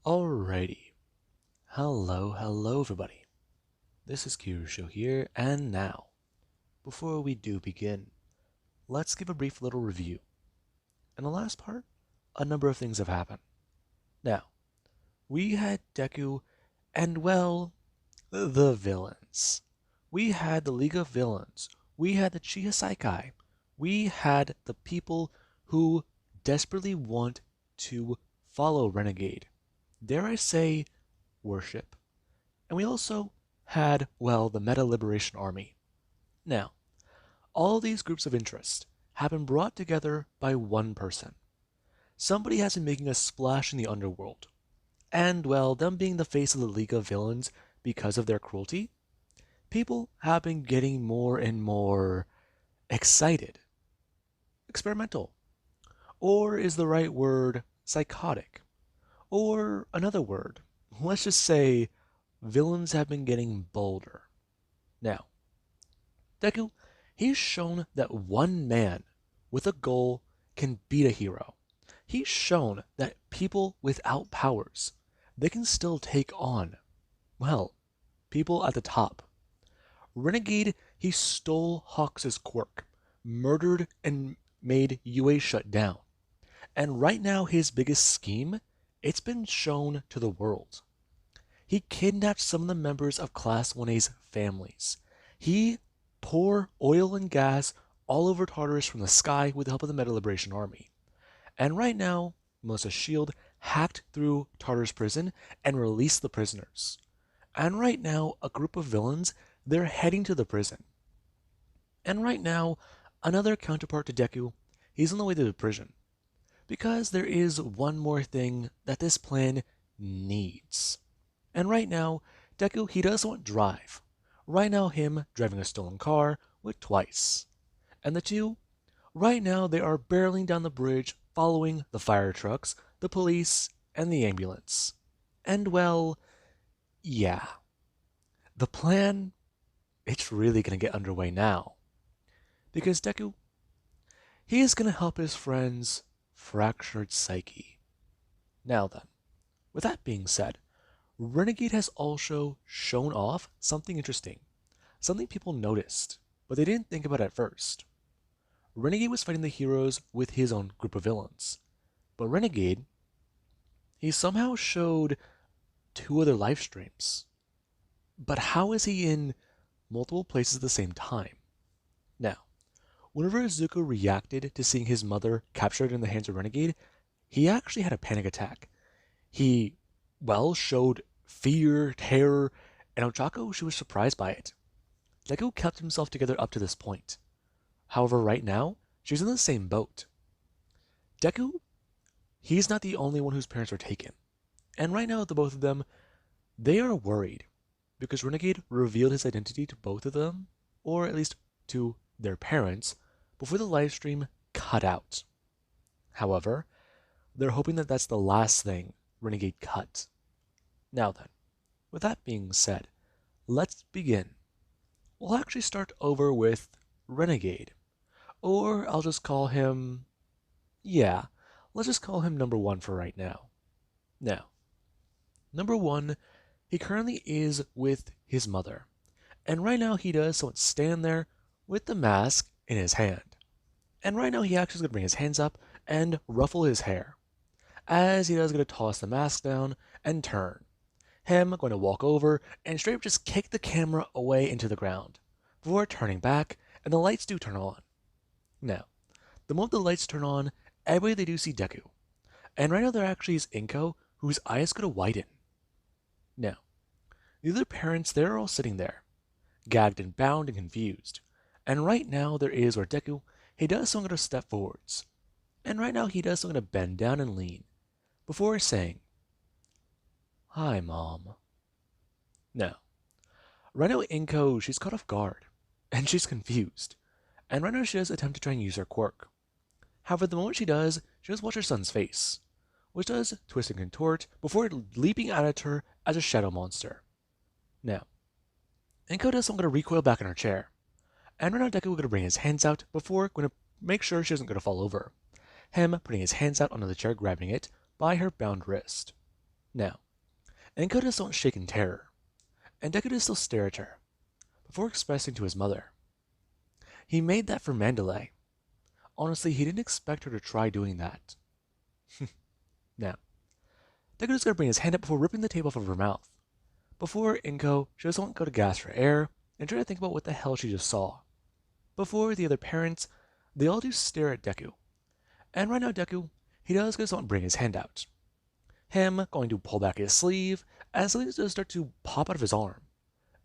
Alrighty. Hello everybody. This is Kirusho here, and now, before we do begin, let's give a brief little review. In the last part, a number of things have happened. Now, we had Deku and, well, the villains. We had the League of Villains. We had the Chiha Saikai. We had the people who desperately want to follow Renegade. Dare I say, worship. And we also had, well, the Meta Liberation Army. Now, all these groups of interest have been brought together by one person. Somebody has been making a splash in the underworld. And, well, them being the face of the League of Villains because of their cruelty, people have been getting more and more excited. Experimental. Or is the right word psychotic? Or another word, let's just say villains have been getting bolder. Now, Deku, he's shown that one man with a goal can beat a hero. He's shown that people without powers, they can still take on, well, people at the top. Renegade, he stole Hawks' quirk, murdered and made UA shut down. And right now his biggest scheme, it's been shown to the world. He kidnapped some of the members of Class 1A's families. He poured oil and gas all over Tartarus from the sky with the help of the Meta Liberation Army. And right now, Melissa's shield hacked through Tartarus prison and released the prisoners. And right now, a group of villains, they're heading to the prison. And right now, another counterpart to Deku, he's on the way to the prison. Because there is one more thing that this plan needs. And right now, Deku, he doesn't want drive. Right now, him driving a stolen car with Twice. And the two, right now, they are barreling down the bridge following the fire trucks, the police, and the ambulance. And well, yeah. The plan, it's really going to get underway now. Because Deku, he is going to help his friend's fractured psyche. Now then, with that being said, Renegade has also shown off something interesting, something people noticed, but they didn't think about at first. Renegade was fighting the heroes with his own group of villains, but Renegade, he somehow showed two other live streams. But how is he in multiple places at the same time? Now, whenever Zuko reacted to seeing his mother captured in the hands of Renegade, he actually had a panic attack. He, well, showed fear, terror, and Ochako, she was surprised by it. Deku kept himself together up to this point. However, right now, she's in the same boat. Deku, he's not the only one whose parents are taken. And right now, the both of them, they are worried because Renegade revealed his identity to both of them, or at least to their parents, before the livestream cut out. However, they're hoping that that's the last thing Renegade cut. Now then, with that being said, let's begin. We'll actually start over with Renegade. Or I'll just call him... yeah, let's just call him number one for right now. Now, number one, he currently is with his mother. And right now he does so stand there with the mask in his hand. And right now he actually is going to bring his hands up and ruffle his hair. As he does going to toss the mask down and turn. Him going to walk over and straight up just kick the camera away into the ground before turning back, and the lights do turn on. Now, the moment the lights turn on, everybody they do see Deku. And right now there actually is Inko, whose eyes going to widen. Now, the other parents, they're all sitting there, gagged and bound and confused. And right now there is where Deku, he does something to step forwards. And right now he does something to bend down and lean, before saying, "Hi, Mom." Now, right now Inko, she's caught off guard, and she's confused. And right now she does attempt to try and use her quirk. However, the moment she does watch her son's face, which does twist and contort before leaping out at her as a shadow monster. Now, Inko does something to recoil back in her chair. And right now Deku is going to bring his hands out before going to make sure she isn't going to fall over. Him putting his hands out onto the chair, grabbing it by her bound wrist. Now, Enko does not shake in terror, and Deku does still stare at her, before expressing to his mother. He made that for Mandalay. Honestly, he didn't expect her to try doing that. Now, Deku is going to bring his hand up before ripping the tape off of her mouth. Before Inko, she just won't go to gasp for air and try to think about what the hell she just saw. Before the other parents, they all do stare at Deku. And right now, Deku, he does just want to bring his hand out. Him going to pull back his sleeve as something does start to pop out of his arm.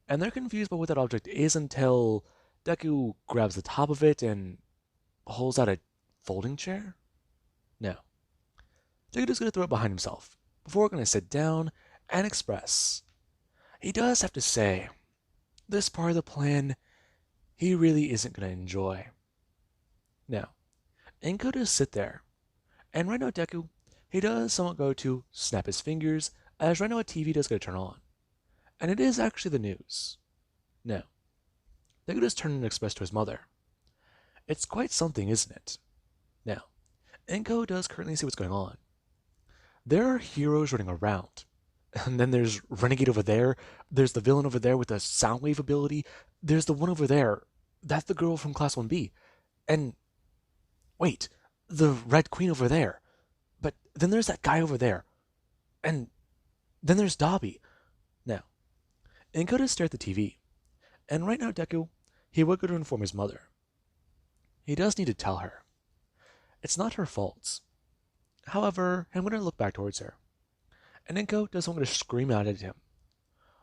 And they're confused by what that object is until Deku grabs the top of it and pulls out a folding chair? No. Deku is going to throw it behind himself before going to sit down and express. He does have to say, this part of the plan, he really isn't going to enjoy. Now, Inko does sit there, and right now Deku, he does somewhat go to snap his fingers, as right now a TV does go to turn on. And it is actually the news. Now, Deku does turn and express to his mother. It's quite something, isn't it? Now, Inko does currently see what's going on. There are heroes running around. And then there's Renegade over there. There's the villain over there with the Soundwave ability. There's the one over there. That's the girl from Class 1B. And wait, the Red Queen over there. But then there's that guy over there. And then there's Dobby. Now, Inko does stare at the TV. And right now, Deku, he would go to inform his mother. He does need to tell her. It's not her fault. However, I'm going to look back towards her. And Inko does want to scream out at him.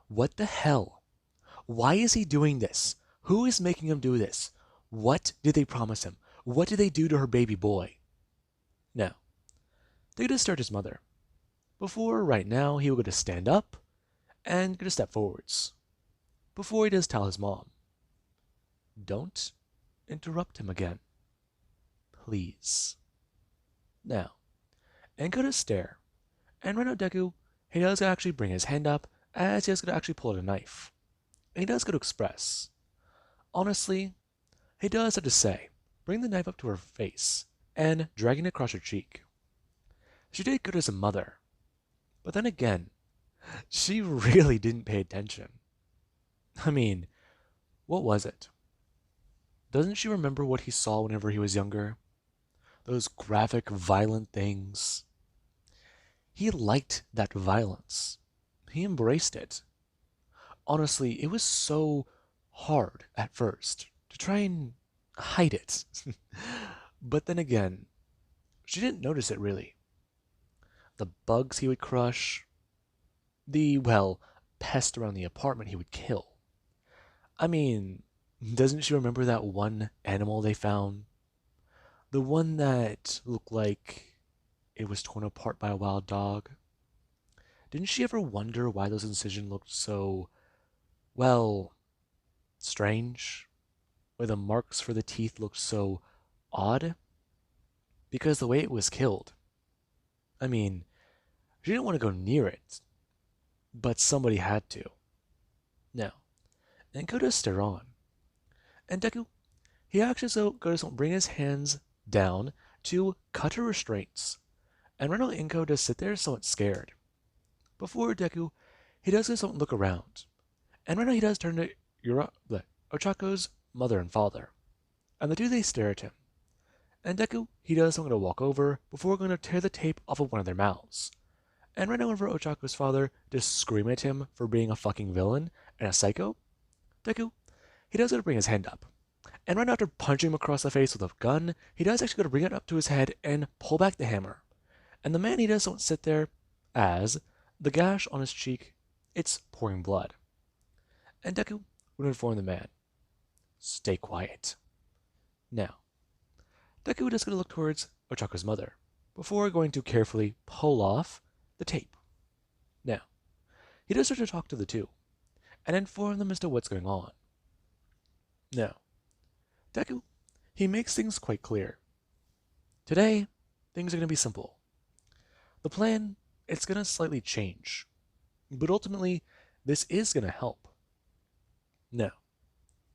What the hell? Why is he doing this? Who is making him do this? What did they promise him? What did they do to her baby boy? Now, they just start his mother. Before, right now, he will go to stand up and go to step forwards. Before he does tell his mom. Don't interrupt him again. Please. Now, Inko does stare. And right now, Deku, he does actually bring his hand up as he is going to actually pull out a knife. And he does go to express. Honestly, he does have to say, bring the knife up to her face and dragging it across her cheek. She did good as a mother. But then again, she really didn't pay attention. I mean, what was it? Doesn't she remember what he saw whenever he was younger? Those graphic, violent things. He liked that violence. He embraced it. Honestly, it was so hard at first to try and hide it. But then again, she didn't notice it really. The bugs he would crush, the, well, pest around the apartment he would kill. I mean, doesn't she remember that one animal they found? The one that looked like it was torn apart by a wild dog? Didn't she ever wonder why those incisions looked so, well, strange? Why the marks for the teeth looked so odd? Because the way it was killed. I mean, she didn't want to go near it, but somebody had to. Now, Enko does stare on. And Deku, he actually goes to bring his hands down to cut her restraints. And right now Inko does sit there somewhat scared. Before Deku, he does go somewhat look around. And right now he does turn to Ochako's mother and father. And the two they stare at him. And Deku, he does something to walk over before going to tear the tape off of one of their mouths. And right now whenever Ochako's father just scream at him for being a fucking villain and a psycho, Deku, he does go to bring his hand up. And right after punching him across the face with a gun, he does actually go to bring it up to his head and pull back the hammer. And the man, he does don't sit there as the gash on his cheek, it's pouring blood. And Deku would inform the man, stay quiet. Now, Deku would just going to look towards Ochako's mother before going to carefully pull off the tape. Now, he does start to talk to the two and inform them as to what's going on. Now, Deku, he makes things quite clear. Today, things are going to be simple. The plan, it's going to slightly change. But ultimately, this is going to help. Now,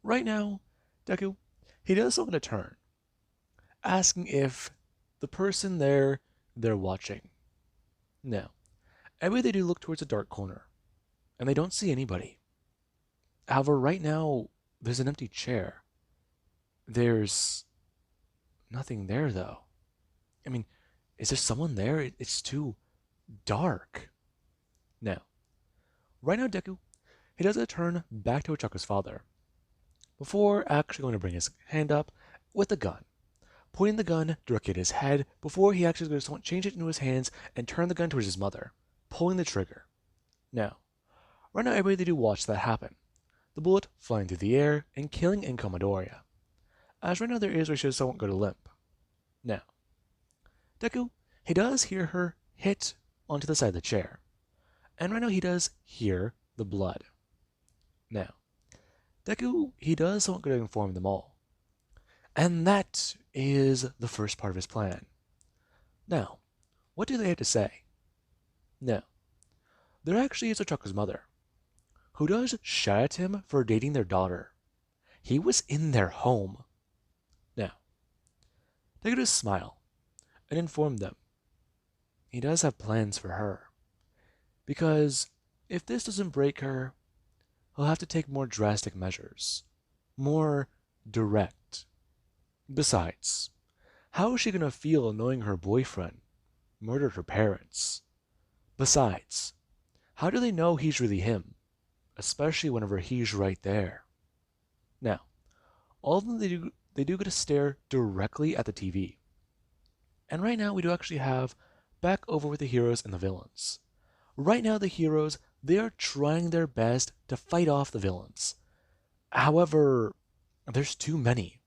right now, Deku, he does something to turn, asking if the person there, they're watching. Now, Every they do look towards a dark corner, and they don't see anybody. However, right now, there's an empty chair. There's nothing there, though. I mean, is there someone there? It's too dark. Now, right now, Deku, he does a turn back to Ochaka's father before actually going to bring his hand up with the gun, pointing the gun directly at his head before he actually goes to change it into his hands and turn the gun towards his mother, pulling the trigger. Now, right now, everybody they do watch that happen. The bullet flying through the air and killing Incomodoria. As right now there is where she somewhat go to limp. Now, Deku, he does hear her hit onto the side of the chair. And right now he does hear the blood. Now, Deku, he does somewhat go to inform them all. And that is the first part of his plan. Now, what do they have to say? Now, there actually is Ochaka's mother, who does shout at him for dating their daughter. He was in their home. Now, they could just smile and inform them he does have plans for her. Because if this doesn't break her, he'll have to take more drastic measures, more direct. Besides, how is she going to feel knowing her boyfriend murdered her parents? Besides, how do they know he's really him, especially whenever he's right there? Now, all of them they do get to stare directly at the TV. And right now we do actually have back over with the heroes and the villains. Right now the heroes, they are trying their best to fight off the villains. However, there's too many.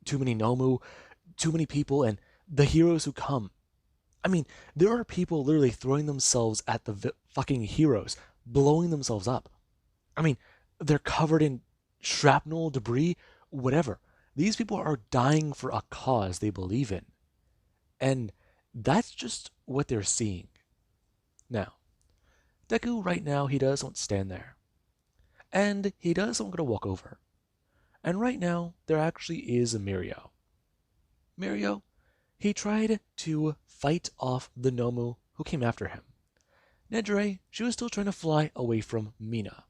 Too many Nomu, too many people, and the heroes who come. I mean, there are people literally throwing themselves at the fucking heroes, blowing themselves up. I mean, they're covered in shrapnel, debris, whatever. These people are dying for a cause they believe in. And that's just what they're seeing. Now, Deku right now, he does want to stand there. And he does want to walk over. And right now, there actually is a Mirio. Mirio, he tried to fight off the Nomu who came after him. Nejire, she was still trying to fly away from Mina.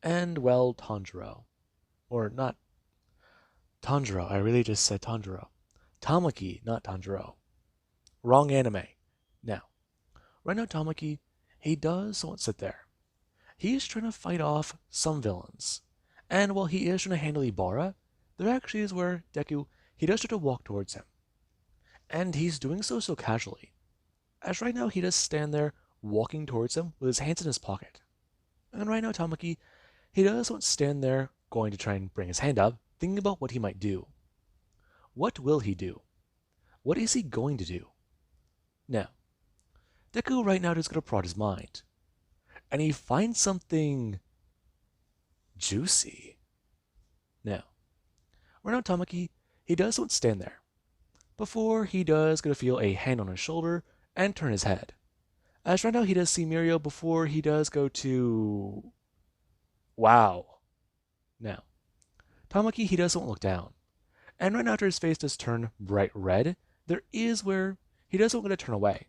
And, well, Tanjiro. Or not Tanjiro, I really just said Tanjiro. Tamaki, not Tanjiro. Wrong anime. Now, right now Tamaki, he does somewhat sit there. He is trying to fight off some villains. And while he is trying to handle Ibarra, there actually is where Deku, he does try to walk towards him. And he's doing so casually. As right now he does stand there walking towards him with his hands in his pocket. And right now Tamaki, he does want to stand there going to try and bring his hand up, thinking about what he might do. What will he do? What is he going to do? Now, Deku right now is going to prod his mind. And he finds something juicy. Now, right now Tamaki, he does want to stand there. Before he does going to feel a hand on his shoulder and turn his head. As right now he does see Mirio before he does go to... Wow. Now, Tamaki, he doesn't look down. And right after his face does turn bright red, there is where he doesn't want to turn away.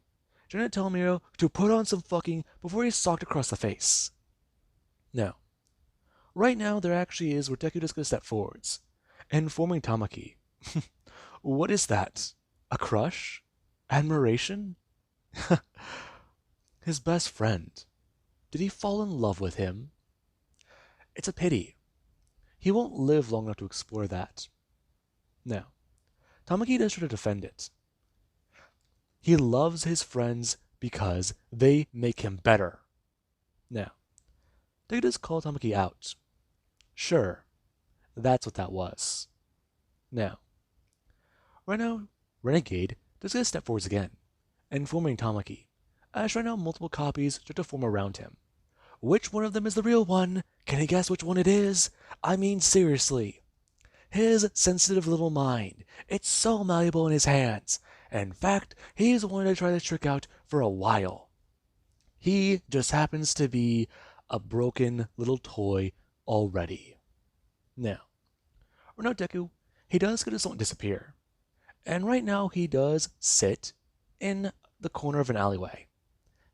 Trying to tell Mirio to put on some fucking before he's socked across the face. Now, right now there actually is where Deku just going to step forwards, informing Tamaki. What is that? A crush? Admiration? His best friend. Did he fall in love with him? It's a pity. He won't live long enough to explore that. Now, Tamaki does try to defend it. He loves his friends because they make him better. Now, Deku does call Tamaki out. Sure, that's what that was. Now, right now, Renegade does get a step forwards again, informing Tamaki, as right now multiple copies start to form around him. Which one of them is the real one? Can he guess which one it is? I mean, seriously. His sensitive little mind, it's so malleable in his hands. In fact, he's wanted to try this trick out for a while. He just happens to be a broken little toy already. Now, Deku, he does get his own disappear. And right now he does sit in the corner of an alleyway.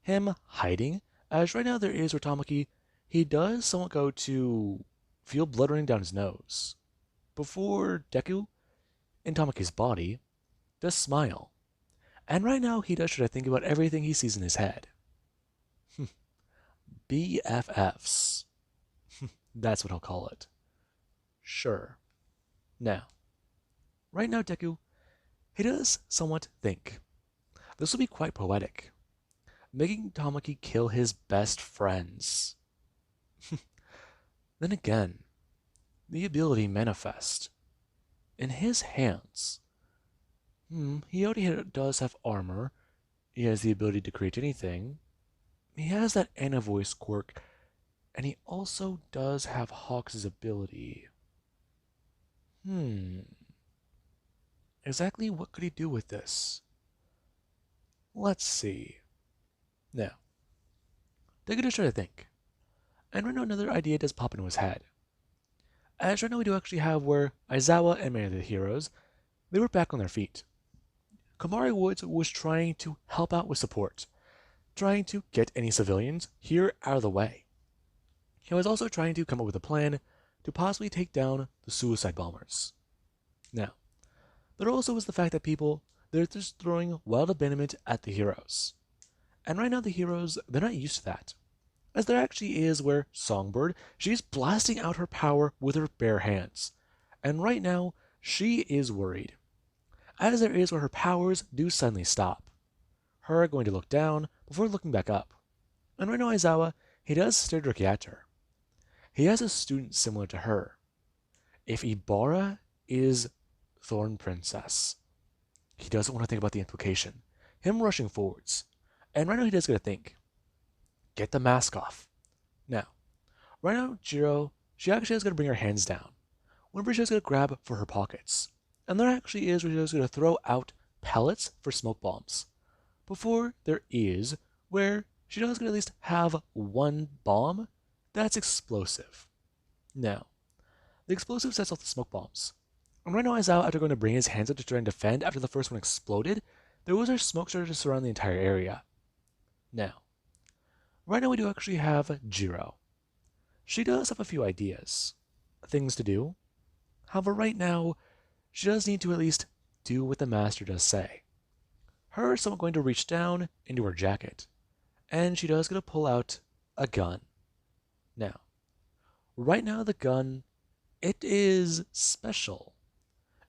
him hiding, as right now there is where Tamaki, he does somewhat go to feel blood running down his nose. Before Deku, in Tamaki's body, does smile. And right now he does try to think about everything he sees in his head. BFFs. That's what I'll call it. Sure. Now, right now Deku, he does somewhat think. This will be quite poetic. Making Tamaki kill his best friends. Then again, the ability manifest. In his hands, he already does have armor. He has the ability to create anything. He has that Ana voice quirk, and he also does have Hawks' ability. Exactly what could he do with this? Let's see. Now, Deku just try to think. And right now another idea does pop into his head. As right now we do actually have where Aizawa and many of the heroes, they were back on their feet. Kamari Woods was trying to help out with support, trying to get any civilians here out of the way. He was also trying to come up with a plan to possibly take down the suicide bombers. Now, there also was the fact that they're just throwing wild abandonment at the heroes. And right now the heroes, they're not used to that. As there actually is where Songbird, she's blasting out her power with her bare hands. And right now, she is worried. As there is where her powers do suddenly stop. Her going to look down before looking back up. And right now Aizawa, he does stare directly at her. He has a student similar to her. If Ibarra is Thorn Princess, he doesn't want to think about the implication. Him rushing forwards. And right now he does get to think. Get the mask off. Now, right now Jiro, she actually is going to bring her hands down. Whenever she's going to grab for her pockets. And there actually is where she's going to throw out pellets for smoke bombs. Before there is where she does going to at least have one bomb that's explosive. Now, the explosive sets off the smoke bombs. And right now Aizawa, after going to bring his hands up to try and defend after the first one exploded, there was a smoke started to surround the entire area. Now, right now we do actually have Jiro. She does have a few ideas, things to do. However, right now, she does need to at least do what the master does say. Her is someone going to reach down into her jacket, and she does get to pull out a gun. Now, right now the gun, it is special.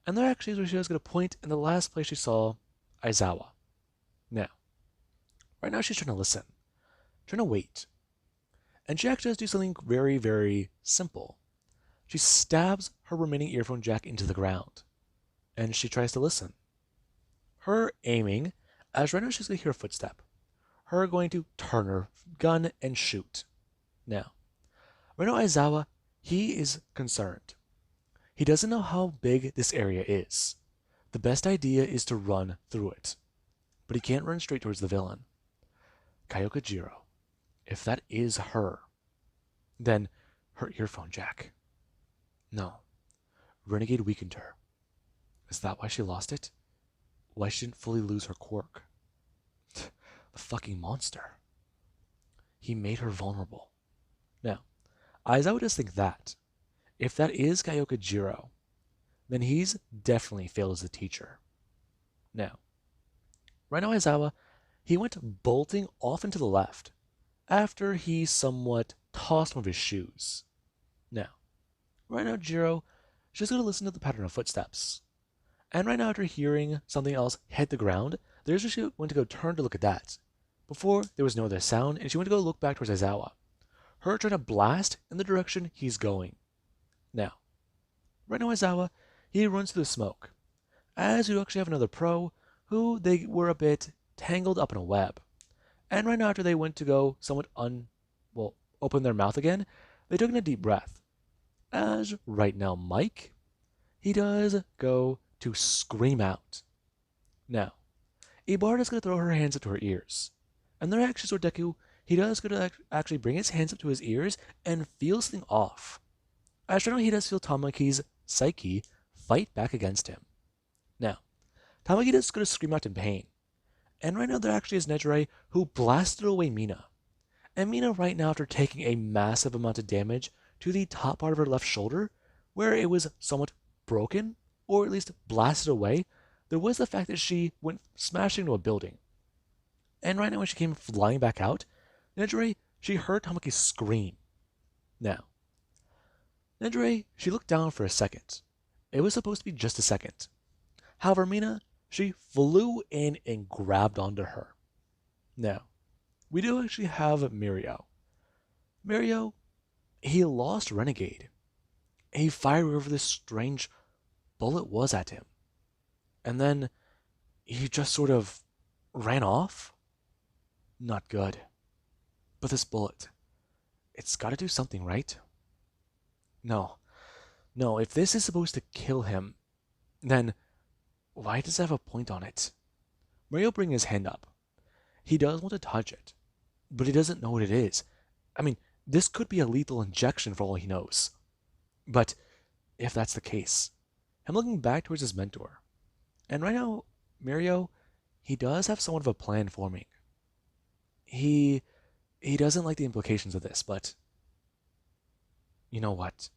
And there actually is where she does get to point in the last place she saw Aizawa. Now, right now she's trying to listen, trying to wait. And she actually does do something very, very simple. She stabs her remaining earphone jack into the ground, and she tries to listen. Her aiming, as right now she's going to hear a footstep. Her going to turn her gun and shoot. Now, right now Aizawa, he is concerned. He doesn't know how big this area is. The best idea is to run through it. But he can't run straight towards the villain. Kyoka Jiro, if that is her, then her earphone jack. No. Renegade weakened her. Is that why she lost it? Why she didn't fully lose her quirk? The fucking monster. He made her vulnerable. Now, Aizawa does think that. If that is Kyoka Jiro, then he's definitely failed as a teacher. Now, right now Aizawa, he went bolting off into the left after he somewhat tossed one of his shoes. Now, right now Jiro, she's going to listen to the pattern of footsteps. And right now after hearing something else hit the ground, there's where she went to go turn to look at that. Before, there was no other sound, and she went to go look back towards Aizawa. Her trying to blast in the direction he's going. Now, right now Aizawa, he runs through the smoke. As you actually have another pro, who they were a bit tangled up in a web. And right now after they went to go somewhat open their mouth again, they took in a deep breath. As right now Mike, he does go to scream out. Now, Ibarra is going to throw her hands up to her ears. And there actually is where Deku, he does go to actually bring his hands up to his ears and feel something off. As right now he does feel Tamaki's psyche fight back against him. Now, Tamaki does go to scream out in pain. And right now there actually is Nejire who blasted away Mina. And Mina right now, after taking a massive amount of damage to the top part of her left shoulder, where it was somewhat broken, or at least blasted away, there was the fact that she went smashing into a building. And right now when she came flying back out, Nejire, she heard Tamaki scream. Now, Nejire, she looked down for a second. It was supposed to be just a second. However, Mina, she flew in and grabbed onto her. Now, we do actually have Mirio. Mirio, he lost Renegade. He fired wherever this strange bullet was at him. And then he just sort of ran off? Not good. But this bullet, it's gotta do something, right? No. No, if this is supposed to kill him, then why does it have a point on it? Mario brings his hand up. He does want to touch it, but he doesn't know what it is. I mean, this could be a lethal injection for all he knows. But if that's the case, I'm looking back towards his mentor. And right now, Mario, he does have somewhat of a plan forming. He doesn't like the implications of this, but you know what?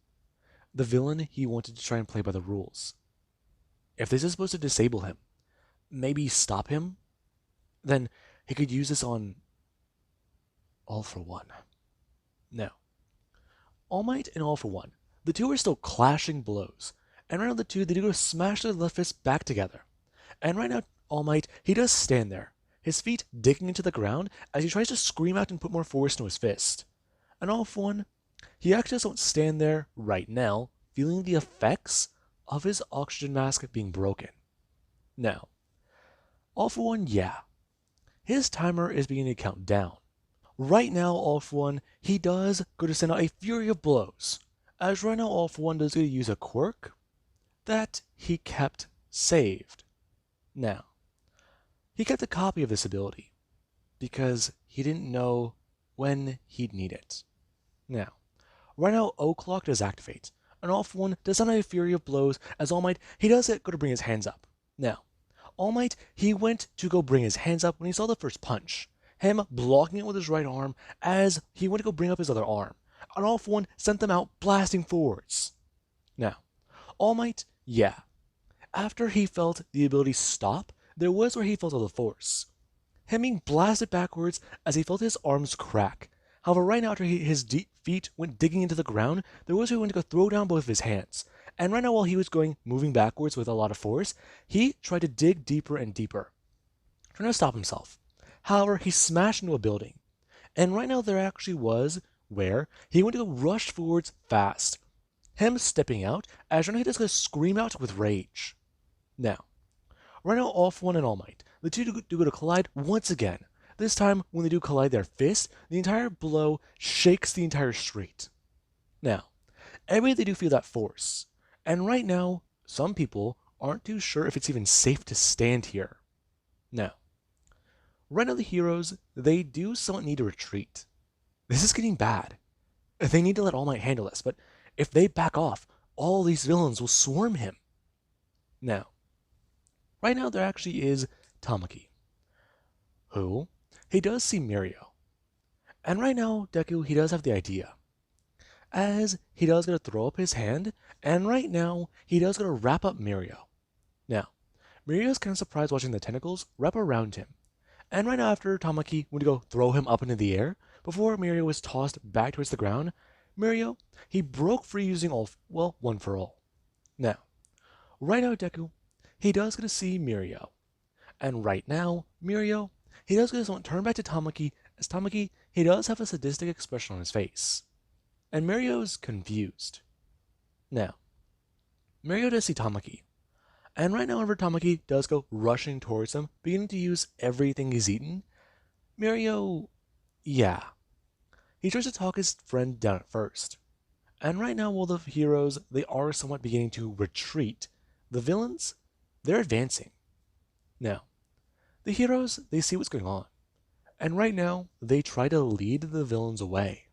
The villain, he wanted to try and play by the rules. If this is supposed to disable him, maybe stop him, then he could use this on All for One. Now, All Might and All for One, the two are still clashing blows, and right now the two, they do go smash their left fists back together. And right now, All Might, he does stand there, his feet digging into the ground as he tries to scream out and put more force into his fist. And All for One, he actually just won't stand there right now, feeling the effects of his oxygen mask being broken. Now, All for One, yeah, his timer is beginning to count down. Right now, All for One, he does go to send out a fury of blows, as right now All for One does go to use a quirk that he kept saved. Now, he kept a copy of this ability, because he didn't know when he'd need it. Now, right now O-Clock does activate, and All for One does not have a fury of blows, as All Might, he does go to bring his hands up. Now, All Might, he went to go bring his hands up when he saw the first punch, him blocking it with his right arm as he went to go bring up his other arm, and All for One sent them out blasting forwards. Now, All Might, yeah, after he felt the ability stop, there was where he felt all the force. Him being blasted backwards as he felt his arms crack. However, right now after his deep feet went digging into the ground, there was where he went to go throw down both of his hands. And right now while he was moving backwards with a lot of force, he tried to dig deeper and deeper, trying to stop himself. However, he smashed into a building. And right now there actually was where he went to go rush forwards fast. Him stepping out as right now he just going to scream out with rage. Now, right now All for One and All Might, the two do go to collide once again. This time, when they do collide their fists, the entire blow shakes the entire street. Now, everybody they do feel that force. And right now, some people aren't too sure if it's even safe to stand here. Now, right now the heroes, they do somewhat need to retreat. This is getting bad. They need to let All Might handle this, but if they back off, all these villains will swarm him. Now, right now there actually is Tamaki, who, he does see Mirio. And right now, Deku, he does have the idea. As he does going to throw up his hand, and right now, he does going to wrap up Mirio. Now, Mirio's kind of surprised watching the tentacles wrap around him. And right after Tamaki went to go throw him up into the air, before Mirio was tossed back towards the ground, Mirio, he broke free using one for all. Now, right now, Deku, he does going to see Mirio. And right now, Mirio, he does get to turn back to Tamaki, as Tamaki, he does have a sadistic expression on his face. And Mirio's confused. Now, Mirio does see Tamaki. And right now, whenever Tamaki does go rushing towards him, beginning to use everything he's eaten, Mirio, yeah. He tries to talk his friend down at first. And right now, while the heroes, they are somewhat beginning to retreat, the villains, they're advancing. Now, the heroes, they see what's going on. And right now, they try to lead the villains away.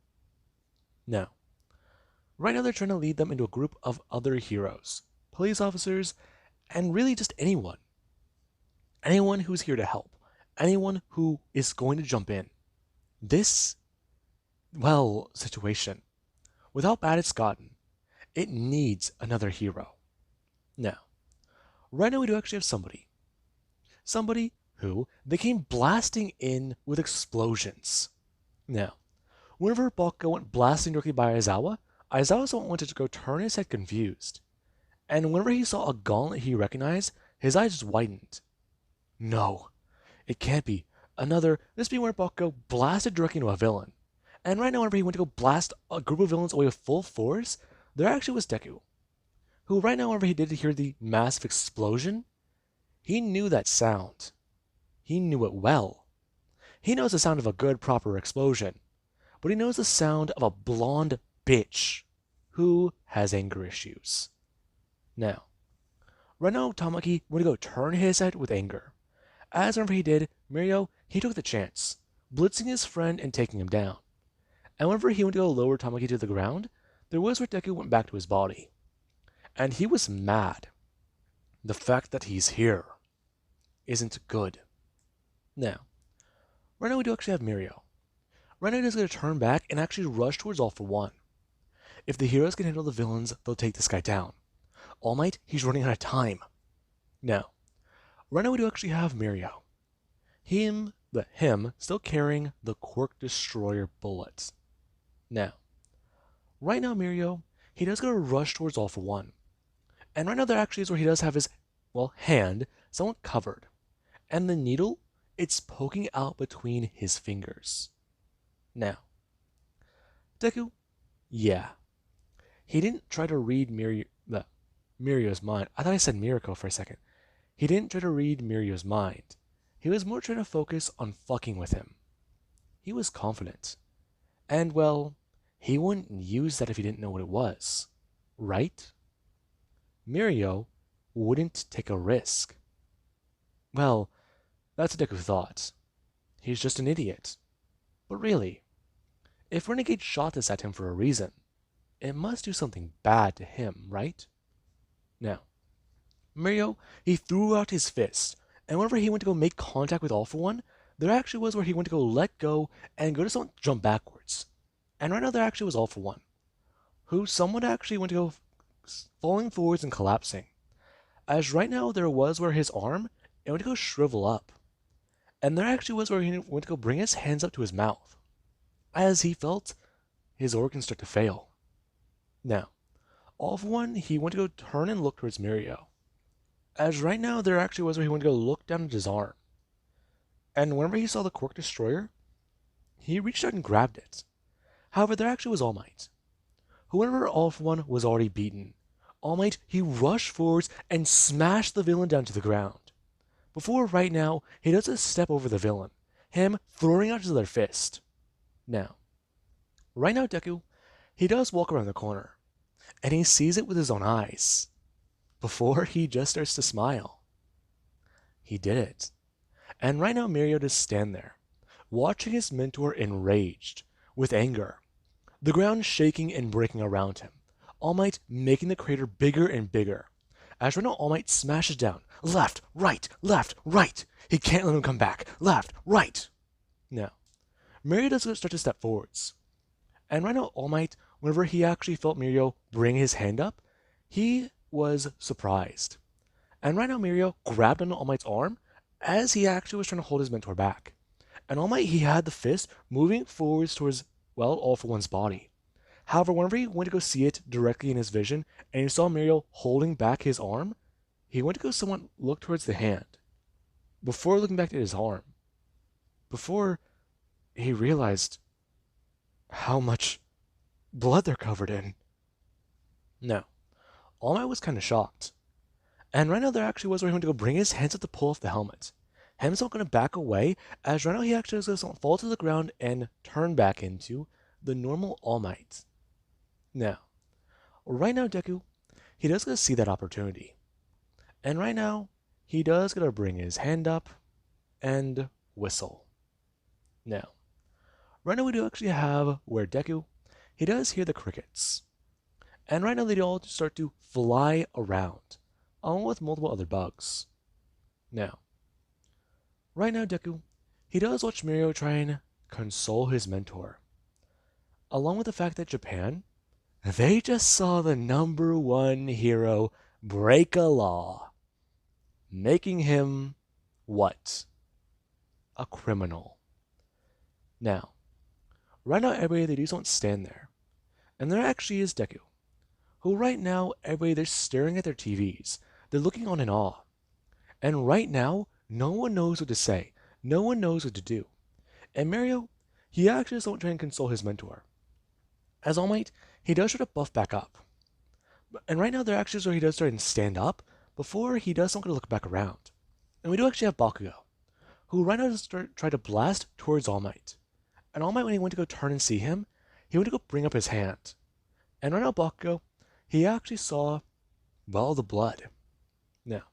Now, right now they're trying to lead them into a group of other heroes, police officers, and really just anyone. Anyone who's here to help. anyone who is going to jump in. This, well, situation, with how bad it's gotten, it needs another hero. Now, right now we do actually have somebody who they came blasting in with explosions. Now, whenever Bakugo went blasting directly by Aizawa's the one wanted to go turn his head confused. And whenever he saw a gauntlet he recognized, his eyes just widened. No, it can't be. This being where Bakugo blasted directly into a villain. And right now, whenever he went to go blast a group of villains away with full force, there actually was Deku, who right now, whenever he did hear the massive explosion, he knew that sound. He knew it well. He knows the sound of a good, proper explosion, but he knows the sound of a blonde bitch who has anger issues. Now, right now, Tamaki went to go turn his head with anger. As whenever he did, he took the chance, blitzing his friend and taking him down. And whenever he went to go lower Tamaki to the ground, there was where Deku went back to his body. And he was mad. The fact that he's here isn't good. Now, right now we do actually have Mirio. Right now he's going to turn back and actually rush towards All for One. If the heroes can handle the villains, they'll take this guy down. All Might, he's running out of time. Now, right now we do actually have Mirio. Him still carrying the Quirk Destroyer bullets. Now, right now Mirio, he does go to rush towards All for One. And right now there actually is where he does have his, hand somewhat covered. And the needle, it's poking out between his fingers. Now, Deku, yeah. He didn't try to read Mirio's mind. I thought I said Miracle for a second. He didn't try to read Mirio's mind. He was more trying to focus on fucking with him. He was confident. And, he wouldn't use that if he didn't know what it was. Right? Mirio wouldn't take a risk. Well, that's what Deku thought. He's just an idiot. But really, if Renegade shot this at him for a reason, it must do something bad to him, right? Now, Mirio, he threw out his fist, and whenever he went to go make contact with All for One, there actually was where he went to go let go and go to someone jump backwards. And right now there actually was All for One, who someone actually went to go falling forwards and collapsing. As right now there was where his arm, it went to go shrivel up. And there actually was where he went to go bring his hands up to his mouth, as he felt his organs start to fail. Now, All for One, he went to go turn and look towards Mirio. As right now there actually was where he went to go look down at his arm. And whenever he saw the Quirk Destroyer, he reached out and grabbed it. However, there actually was All Might. Whenever All for One was already beaten, All Might, he rushed forwards and smashed the villain down to the ground. Before right now, he does a step over the villain, him throwing out his other fist. Now, right now Deku, he does walk around the corner, and he sees it with his own eyes. Before he just starts to smile. He did it. And right now Mirio just stand there, watching his mentor enraged, with anger, the ground shaking and breaking around him, All Might making the crater bigger and bigger. As right now All Might smashes down, left, right, he can't let him come back, left, right. Now, Mirio does start to step forwards. And right now All Might, whenever he actually felt Mirio bring his hand up, he was surprised. And right now Mirio grabbed onto All Might's arm as he actually was trying to hold his mentor back. And All Might, he had the fist moving forwards towards, All for One's body. However, whenever he went to go see it directly in his vision, and he saw Mirio holding back his arm, he went to go somewhat look towards the hand, before looking back at his arm. Before he realized how much blood they're covered in. Now, All Might was kind of shocked. And right now there actually was where he went to go bring his hands up to pull off the helmet. Himself going to back away, as right now he actually was going to fall to the ground and turn back into the normal All Might. Now, right now Deku, he does get to see that opportunity. And right now, he does get to bring his hand up and whistle. Now, right now we do actually have where Deku, he does hear the crickets. And right now they all start to fly around, along with multiple other bugs. Now, right now Deku, he does watch Mirio try and console his mentor, along with the fact that Japan, they just saw the number one hero break a law, making him what? A criminal. Now, right now, everybody, they just don't stand there. And there actually is Deku, who right now, everybody, they're staring at their TVs. They're looking on in awe. And right now, no one knows what to say. No one knows what to do. And Mario, he actually doesn't try and console his mentor. As All Might, he does try to buff back up. And right now, there actually is where he does try and stand up before he does something to look back around. And we do actually have Bakugo, who right now does try to blast towards All Might. And All Might, when he went to go turn and see him, he went to go bring up his hand. And right now, Bakugo, he actually saw, well, the blood. Now,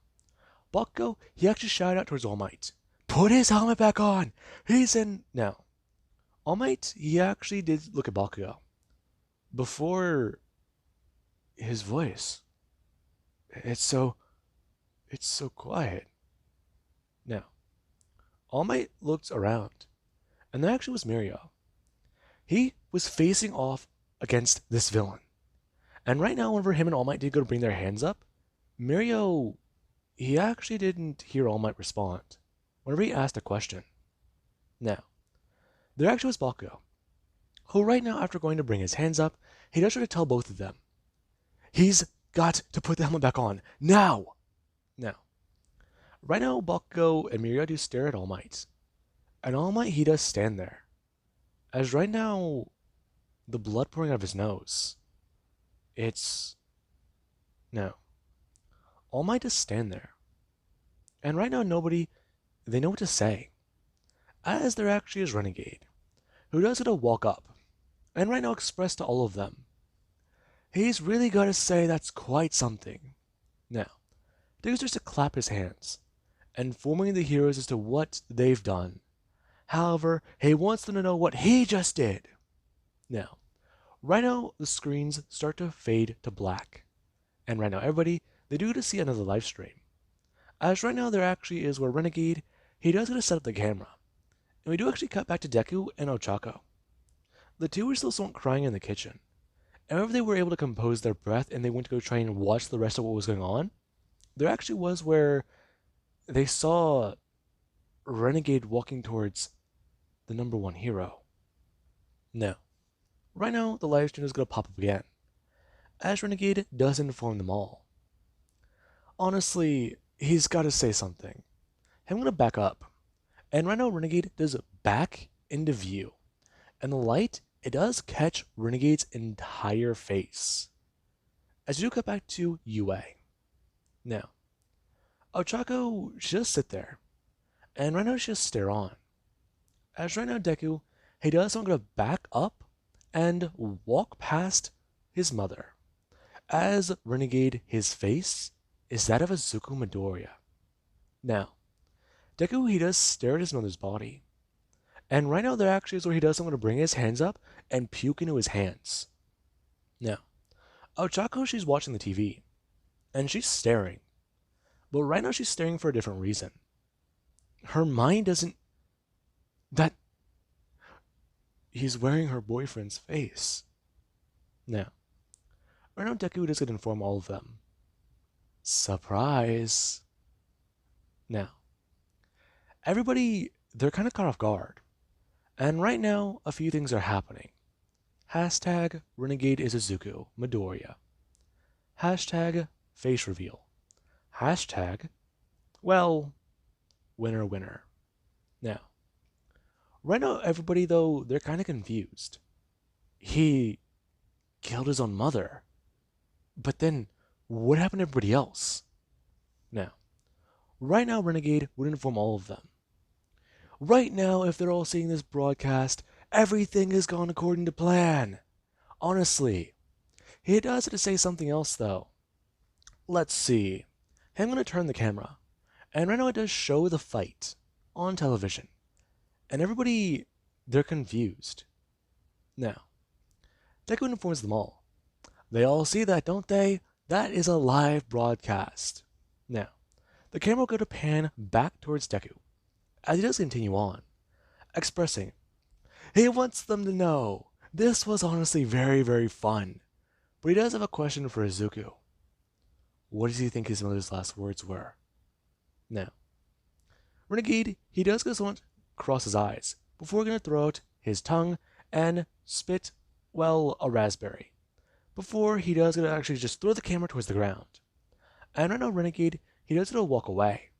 Bakugo, he actually shouted out towards All Might, "Put his helmet back on! He's in..." Now, All Might, he actually did look at Bakugo. Before his voice, it's so quiet. Now, All Might looked around, and there actually was Mirio. He was facing off against this villain. And right now, whenever him and All Might did go to bring their hands up, Mirio, he actually didn't hear All Might respond whenever he asked a question. Now, there actually was Bakugo, who right now, after going to bring his hands up, he does try to tell both of them, he's got to put the helmet back on, now! Now, right now, Bakugo and Mirio do stare at All Might. And All Might, he does stand there. As right now, the blood pouring out of his nose, it's... No. All Might just stand there. And right now, nobody, they know what to say. As there actually is Renegade, who does get to walk up, and right now express to all of them, he's really got to say that's quite something. Now, Deku's just to clap his hands, informing the heroes as to what they've done. However, he wants them to know what he just did. Now, right now, the screens start to fade to black. And right now, everybody, they do get to see another live stream. As right now, there actually is where Renegade, he does get to set up the camera. And we do actually cut back to Deku and Ochako. The two were still somewhat crying in the kitchen. And whenever they were able to compose their breath and they went to go try and watch the rest of what was going on, there actually was where they saw Renegade walking towards the number one hero. Now, right now, the live stream is going to pop up again, as Renegade does inform them all. Honestly, he's got to say something. I'm going to back up. And right now, Renegade does back into view. And the light, it does catch Renegade's entire face. As you cut back to UA. Now, Ochako, she just sit there. And right now, she just stare on. As right now, Deku, he does something to back up and walk past his mother. As Renegade, his face is that of a Zuko Midoriya. Now, Deku, he does stare at his mother's body. And right now, there actually is where he does something to bring his hands up and puke into his hands. Now, Ochako, she's watching the TV. And she's staring. But right now, she's staring for a different reason. Her mind doesn't... That... He's wearing her boyfriend's face. Now, right now, Deku does get to inform all of them. Surprise! Now, everybody, they're kind of caught off guard. And right now, a few things are happening. Hashtag Renegade is a Zuko Midoriya. Hashtag face reveal. Hashtag, well, winner winner. Now, right now, everybody, though, they're kind of confused. He killed his own mother. But then, what happened to everybody else? Now, right now, Renegade would inform all of them. Right now, if they're all seeing this broadcast, everything has gone according to plan. Honestly. He does have to say something else, though. Let's see. I'm going to turn the camera. And right now, it does show the fight on television. And everybody, they're confused. Now, Deku informs them all. They all see that, don't they? That is a live broadcast. Now, the camera will go to pan back towards Deku, as he does continue on. expressing he wants them to know. This was honestly very, very fun. But he does have a question for Izuku. What does he think his mother's last words were? Now, Renegade, he does go somewhat cross his eyes before going to throw out his tongue and spit, well, a raspberry. Before he does going to actually just throw the camera towards the ground. And right now, Renegade, he does going to walk away.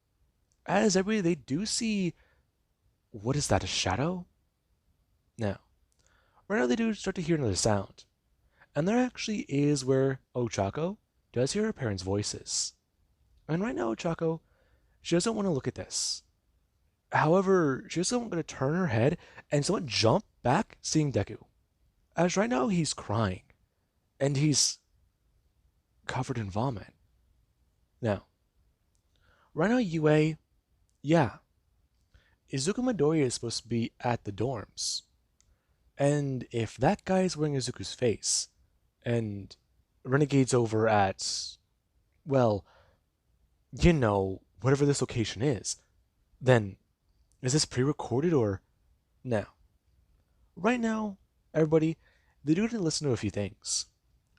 As everybody, they do see, what is that, a shadow? Now, right now they do start to hear another sound. And there actually is where Ochako does hear her parents' voices. And right now, Ochako, she doesn't want to look at this. However, she doesn't want to turn her head and somewhat jump back, seeing Deku. As right now, he's crying. And he's covered in vomit. Now, right now, Yue, yeah, Izuku Midoriya is supposed to be at the dorms. And if that guy is wearing Izuku's face, and Renegade's over at, well, you know, whatever this location is, then is this pre-recorded or no? Right now, everybody, they do need to listen to a few things.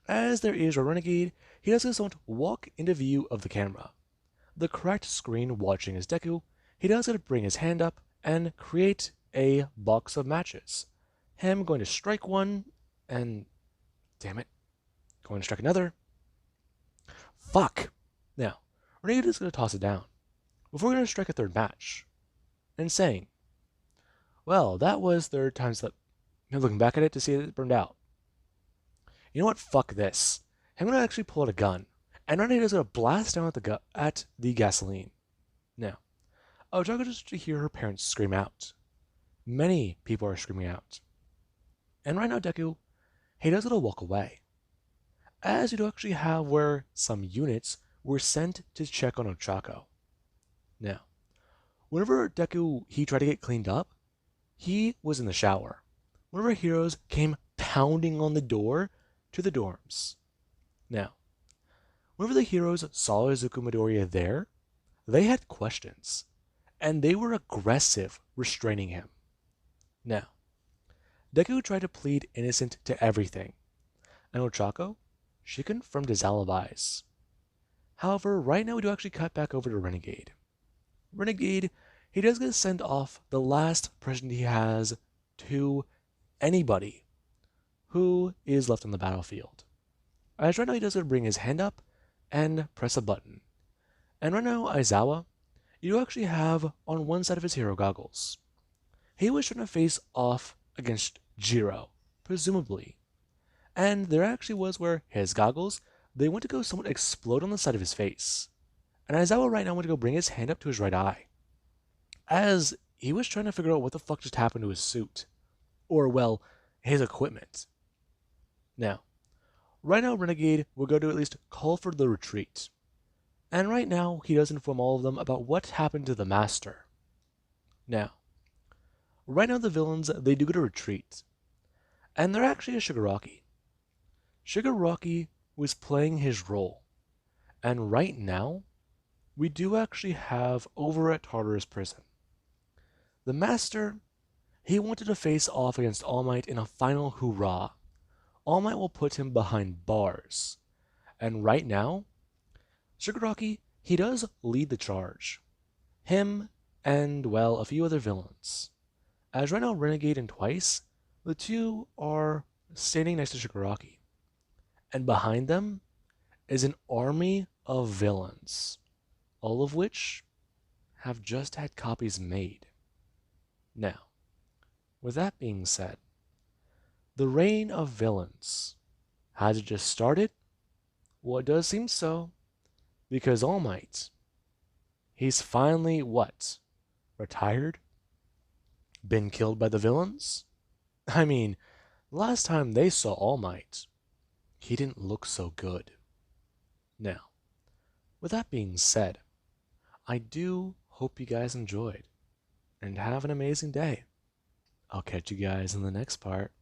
As there is a Renegade, he does just want to walk into view of the camera. The correct screen watching his Deku, he does got to bring his hand up and create a box of matches. Him going to strike one, and damn it, going to strike another. Fuck! Now, Renegade is going to toss it down before we're going to strike a third match. And saying, well, that was third times that, looking back at it to see it burned out. You know what? Fuck this. I'm going to actually pull out a gun. And Renegade is going to blast down at the gasoline. Now, Ochako just to hear her parents scream out. Many people are screaming out. And right now, Deku, he does going to walk away. As you do actually have where some units were sent to check on Ochako. Now, whenever Deku, he tried to get cleaned up, he was in the shower. One of our heroes came pounding on the door to the dorms. Now, whenever the heroes saw Izuku Midoriya there, they had questions, and they were aggressive, restraining him. Now, Deku tried to plead innocent to everything, and Ochako, she confirmed his alibis. However, right now we do actually cut back over to Renegade. Renegade, he does get to send off the last person he has to anybody who is left on the battlefield. As right now he does get to bring his hand up and press a button. And right now, Aizawa, you actually have on one side of his hero goggles. He was trying to face off against Jiro, presumably. And there actually was where his goggles, they went to go somewhat explode on the side of his face. And Aizawa right now went to go bring his hand up to his right eye. As he was trying to figure out what the fuck just happened to his suit. Or, well, his equipment. Now, right now Renegade will go to at least call for the retreat. And right now, he does inform all of them about what happened to the Master. Now, right now the villains, they do get a retreat. And they're actually a Shigaraki. Shigaraki was playing his role. And right now, we do actually have over at Tartarus Prison. The Master, he wanted to face off against All Might in a final hoorah. All Might will put him behind bars. And right now, Shigaraki, he does lead the charge. Him and, well, a few other villains. As right now, Renegade and Twice, the two are standing next to Shigaraki. And behind them is an army of villains, all of which have just had copies made. Now, with that being said, the reign of villains, has it just started? Well, it does seem so, because All Might, he's finally what? Retired? Been killed by the villains? I mean, last time they saw All Might, he didn't look so good. Now, with that being said, I do hope you guys enjoyed, and have an amazing day. I'll catch you guys in the next part.